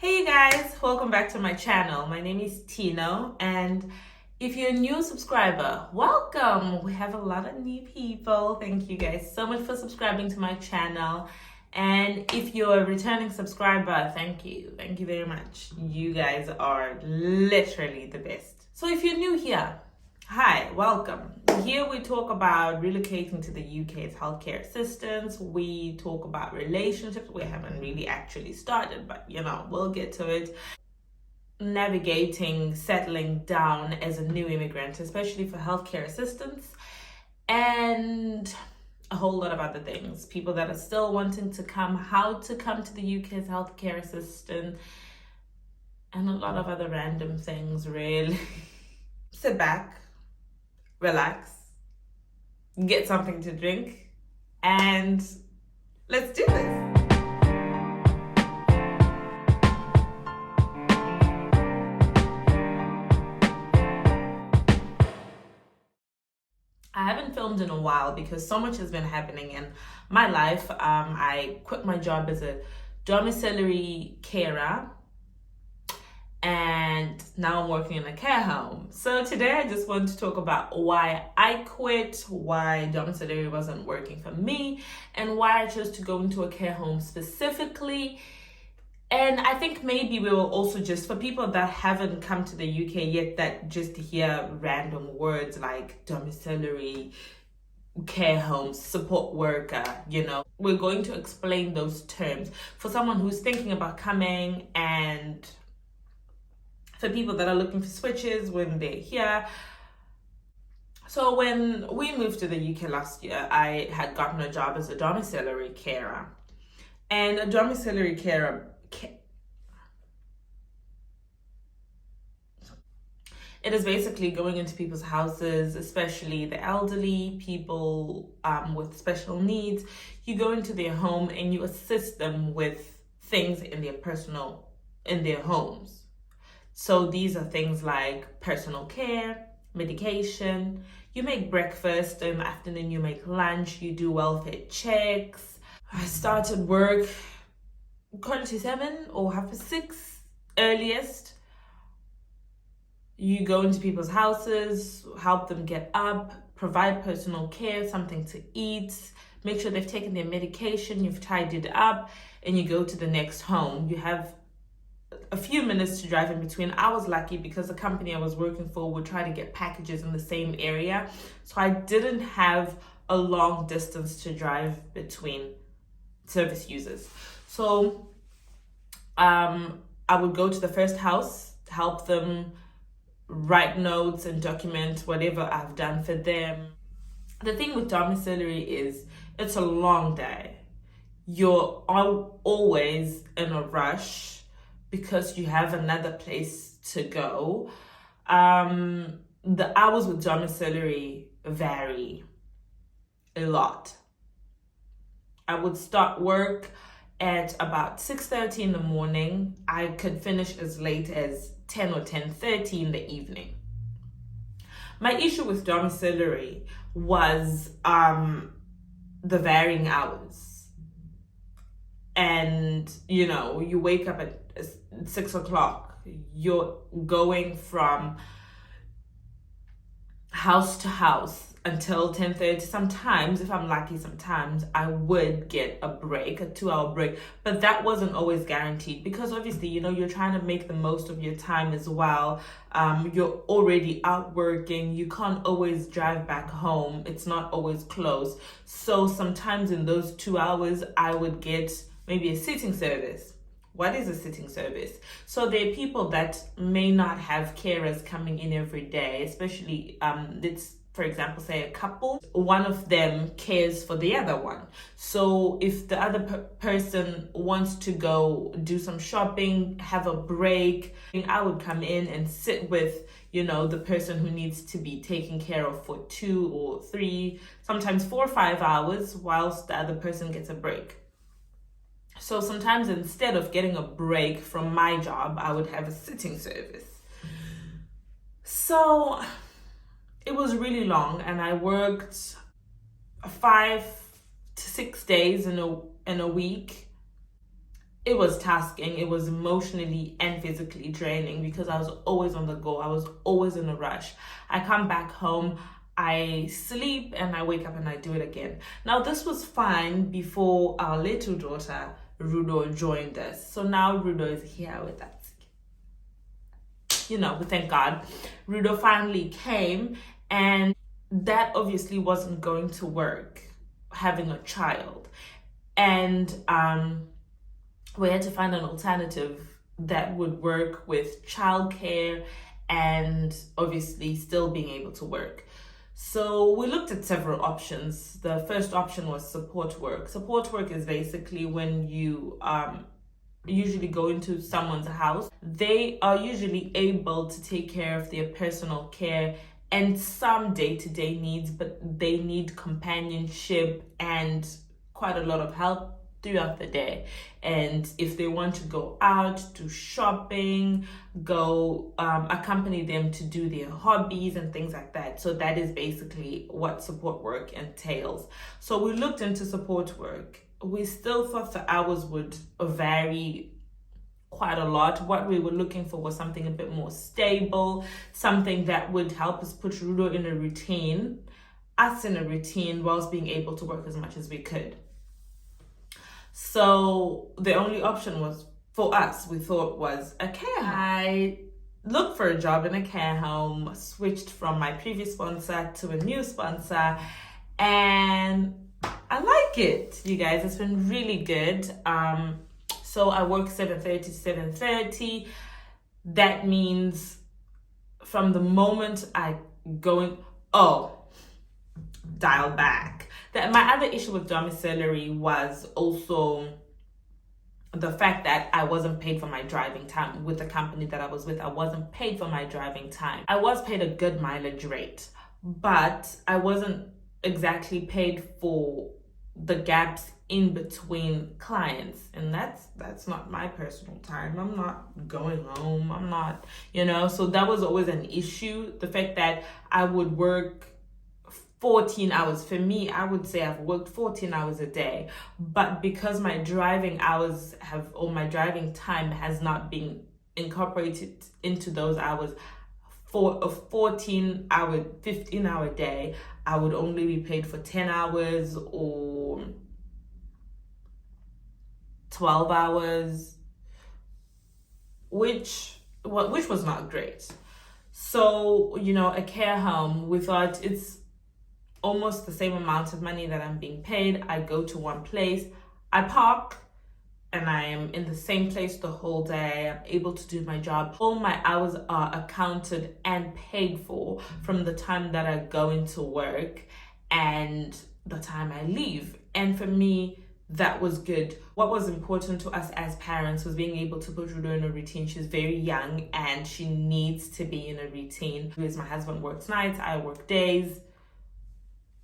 Hey you guys, welcome back to my channel. My name is Tino, and if you're a new subscriber, welcome. We have a lot of new people. Thank you guys so much for subscribing to my channel. And if you're a returning subscriber, thank you. Thank you very much. You guys are literally the best. So if you're new here, hi, welcome. Here we talk about relocating to the UK as healthcare assistants. We talk about relationships. We haven't really actually started, but we'll get to it. Navigating, settling down as a new immigrant, especially for healthcare assistants, and a whole lot of other things. People that are still wanting to come, how to come to the UK as healthcare assistant, and a lot of other random things, really. Sit back, relax, get something to drink, and let's do this. I haven't filmed in a while because so much has been happening in my life. I quit my job as a domiciliary carer, and now I'm working in a care home. So today I just want to talk about why I quit, why domiciliary wasn't working for me, and why I chose to go into a care home specifically. And I think maybe we will also, just for people that haven't come to the UK yet, that just hear random words like domiciliary, care home, support worker, we're going to explain those terms for someone who's thinking about coming, and for people that are looking for switches when they're here. So when we moved to the UK last year, I had gotten a job as a domiciliary carer. And a domiciliary carer, it is basically going into people's houses, especially the elderly, people with special needs. You go into their home and you assist them with things in their homes. So these are things like personal care, medication. You make breakfast, in the afternoon you make lunch, you do welfare checks. I started work 7:15 or 6:30 earliest. You go into people's houses, help them get up, provide personal care, something to eat, make sure they've taken their medication, you've tidied up, and you go to the next home. You have a few minutes to drive in between. I was lucky because the company I was working for would try to get packages in the same area. So I didn't have a long distance to drive between service users. So I would go to the first house, help them write notes and document whatever I've done for them. The thing with domiciliary is it's a long day. You're always in a rush because you have another place to go. The hours with domiciliary vary a lot. I would start work at about 6:30 in the morning. I could finish as late as 10 or 10:30 in the evening. My issue with domiciliary was the varying hours. And, you wake up at 6 o'clock. You're going from house to house until 10:30. Sometimes, if I'm lucky, sometimes I would get a break, a 2-hour break, but that wasn't always guaranteed because obviously, you're trying to make the most of your time as well. You're already out working. You can't always drive back home. It's not always close. So sometimes in those 2 hours, I would get maybe a sitting service. What is a sitting service? So there are people that may not have carers coming in every day, especially it's, for example, say a couple, one of them cares for the other one. So if the other person wants to go do some shopping, have a break, I would come in and sit with, the person who needs to be taken care of for 2 or 3, sometimes 4 or 5 hours whilst the other person gets a break. So sometimes instead of getting a break from my job, I would have a sitting service. So it was really long, and I worked 5 to 6 days in a week. it was tasking, it was emotionally and physically draining because I was always on the go, I was always in a rush. I come back home, I sleep, and I wake up and I do it again. Now, this was fine before our little daughter, Rudo, joined us. So now Rudo is here with us. You know, we thank God. Rudo finally came, and that obviously wasn't going to work, having a child. And we had to find an alternative that would work with childcare and obviously still being able to work. So we looked at several options. The first option was support work. Support work is basically when you usually go into someone's house. They are usually able to take care of their personal care and some day-to-day needs, but they need companionship and quite a lot of help throughout the day. And if they want to go out to shopping, go accompany them to do their hobbies and things like that. So that is basically what support work entails. So we looked into support work. We still thought the hours would vary quite a lot. What we were looking for was something a bit more stable, something that would help us put Rudo in a routine, us in a routine, whilst being able to work as much as we could. So the only option was for us, we thought, was a care home. I looked for a job in a care home, switched from my previous sponsor to a new sponsor, and I like it, you guys. It's been really good. So I work 7:30 to 7:30. That means from the moment I go in, dial back. My other issue with domiciliary was also the fact that I wasn't paid for my driving time with the company that I was with. I wasn't paid for my driving time. I was paid a good mileage rate, but I wasn't exactly paid for the gaps in between clients, and that's not my personal time. I'm not going home, I'm not, so that was always an issue. The fact that I would work 14 hours. For me, I would say I've worked 14 hours a day, but because my driving hours my driving time has not been incorporated into those hours, for a 14-hour, 15-hour day, I would only be paid for 10 hours or 12 hours, which was not great. So, a care home, we thought it's almost the same amount of money that I'm being paid. I go to one place, I park, and I am in the same place the whole day. I'm able to do my job. All my hours are accounted and paid for from the time that I go into work and the time I leave. And for me, that was good. What was important to us as parents was being able to put Rudo in a routine. She's very young and she needs to be in a routine. Because my husband works nights, I work days.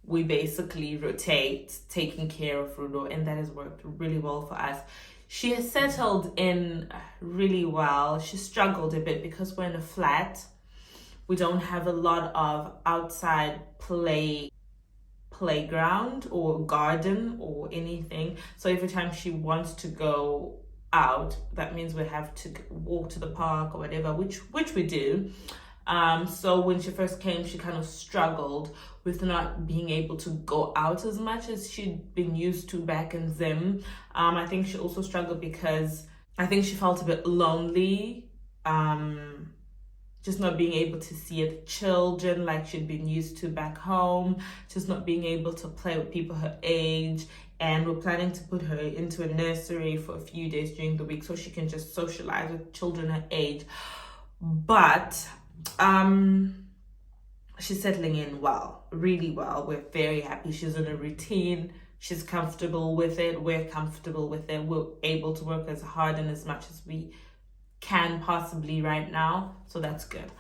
We basically rotate taking care of Rudo, and that has worked really well for us. She has settled in really well. She struggled a bit because we're in a flat. We don't have a lot of outside playground or garden or anything. So every time she wants to go out, that means we have to walk to the park or whatever, which we do. So when she first came, she kind of struggled with not being able to go out as much as she'd been used to back in Zim. I think she also struggled because I think she felt a bit lonely, just not being able to see the children like she'd been used to back home, just not being able to play with people her age. And we're planning to put her into a nursery for a few days during the week so she can just socialize with children her age. But she's settling in well, really well. We're very happy. She's in a routine. She's comfortable with it. We're comfortable with it. We're able to work as hard and as much as we can possibly right now. So that's good.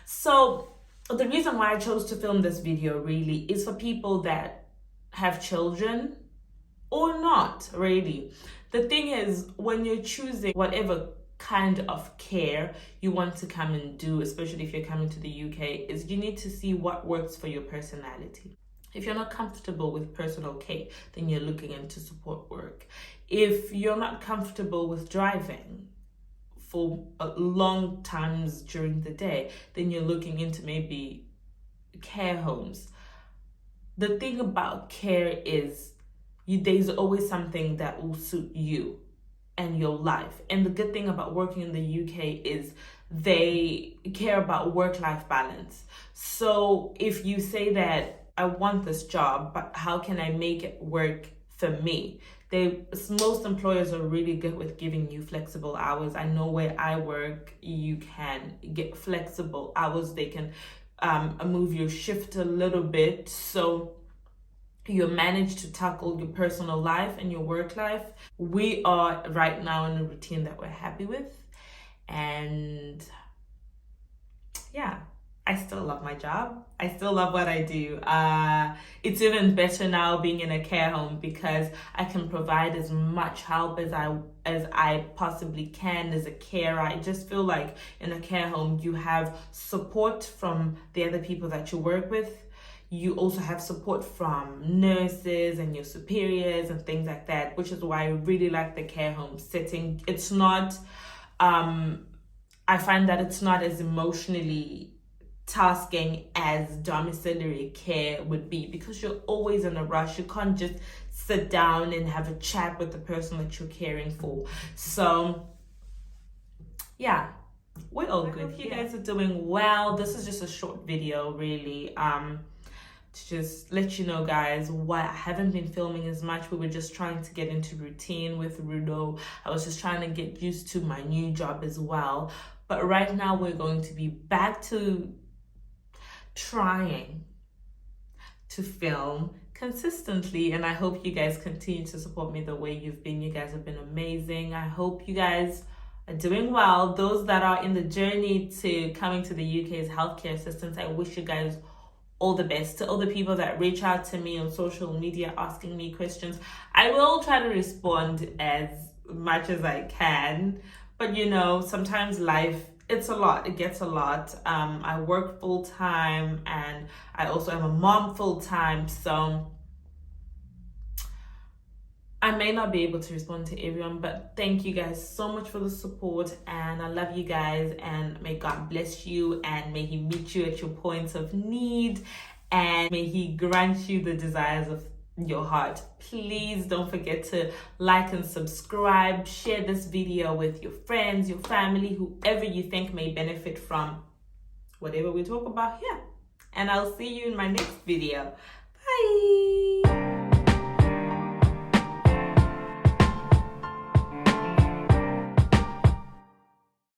So the reason why I chose to film this video really is for people that have children or not really. The thing is, when you're choosing whatever kind of care you want to come and do, especially if you're coming to the UK, is you need to see what works for your personality. If you're not comfortable with personal care, then you're looking into support work. If you're not comfortable with driving for long times during the day, then you're looking into maybe care homes. The thing about care is there's always something that will suit you and your life. And the good thing about working in the UK is they care about work-life balance. So if you say that I want this job, but how can I make it work for me? Most employers are really good with giving you flexible hours. I know where I work, you can get flexible hours. They can move your shift a little bit, so you manage to tackle your personal life and your work life. We are right now in a routine that we're happy with, and yeah, I still love my job. I still love what I do. It's even better now being in a care home because I can provide as much help as I possibly can as a carer. I just feel like in a care home you have support from the other people that you work with. You also have support from nurses and your superiors and things like that, which is why I really like the care home setting. It's not, I find that it's not as emotionally tasking as domiciliary care would be, because you're always in a rush. You can't just sit down and have a chat with the person that you're caring for. So yeah, we're all good. I hope you guys are doing well. This is just a short video, really, to just let you know, guys, why I haven't been filming as much. We were just trying to get into routine with Rudo. I was just trying to get used to my new job as well. But right now we're going to be back to trying to film consistently, and I hope you guys continue to support me the way you've been. You guys have been amazing. I hope you guys are doing well. Those that are in the journey to coming to the UK's healthcare assistance, I wish you guys all the best. To all the people that reach out to me on social media asking me questions, I will try to respond as much as I can, but you know, sometimes life, it's a lot. It gets a lot. I work full time and I also am a mom full time, so I may not be able to respond to everyone, but thank you guys so much for the support, and I love you guys, and may God bless you, and may He meet you at your points of need, and may He grant you the desires of your heart. Please don't forget to like and subscribe. Share this video with your friends, your family, whoever you think may benefit from whatever we talk about here. And I'll see you in my next video. Bye.